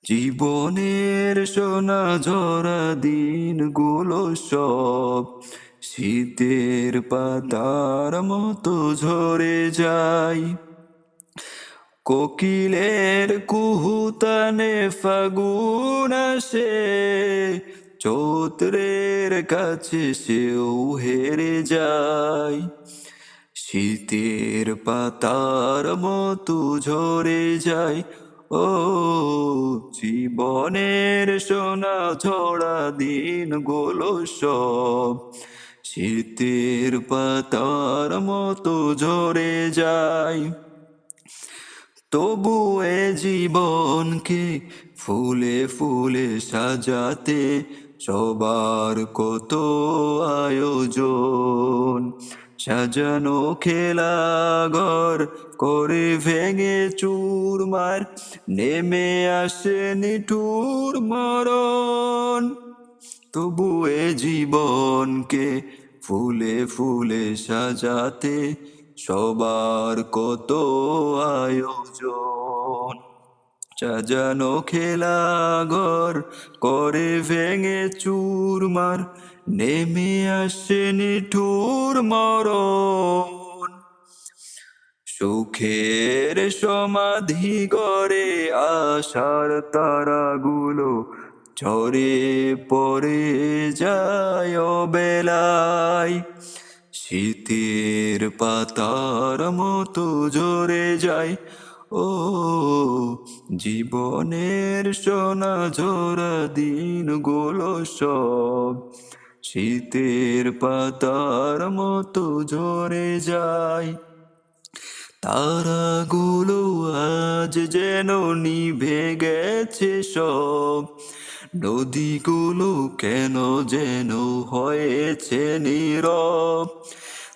জীবনের সোনা ঝরা দিনগুলো সব শীতের পাতার মতো ঝরে যায়। কোকিলের কুহুতানে ফাগুন আসে, চৈত্রের কাছে সেও হেরে যায়। শীতের পাতার মতো ঝরে যায়। ও জীবনের সোনা ঝরা দিনগুলো সব শীতের পাতার মতো ঝরে যায়। তবু এ জীবনকে ফুলে ফুলে সাজাতে সবার কত আয়োজন। সাজানো খেলাঘর করে ভেঙে চুরমার, নেমে আসে নিঠুর মরণ। তবু এ জীবনকে ফুলে ফুলে সাজাতে সবার কত আয়োজন। সাজানো খেলাঘর করে ভেঙে চুরমার, নেমে আসে নিঠুর মরণ। সুখের সমাধি করে আশার তারাগুলো ঝরে পড়ে যায় অবেলায়। শীতের পাতার মতো ঝরে যায়। ও জীবনের সোনা ঝরা দিনগুলো সব শীতের পাতার মতো ঝরে যায়। তারাগুলো আজ যেন নিভে গেছে সব, নদীগুলো কেন যেন হয়েছে নীরব।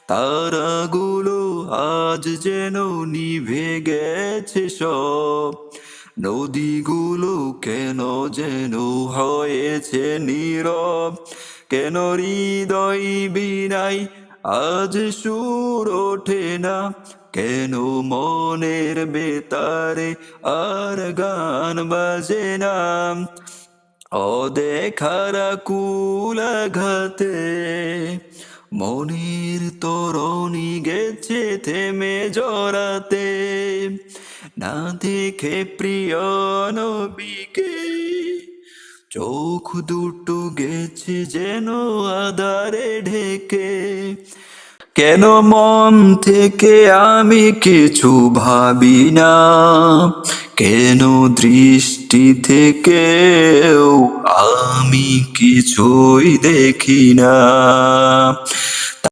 তারাগুলো আজ যেন নিভে গেছে সব, নদীগুলো কেন যেন হয়েছে নীরব। কেন হৃদয় বিনাই আজ সুর ওঠে না, কেন মনের বেতারে আর গান বাজে না। অদেখার কুল আঘাতে মনের তরণী গেছে থেমে জড়াতে। না দেখে প্রিয় নবীকে চোখ দুটো গেছে যেন আধারে ঢেকে। কেন মন থেকে আমি কিছু ভাবি না, কেন দৃষ্টি থেকেও আমি কিছুই দেখি না।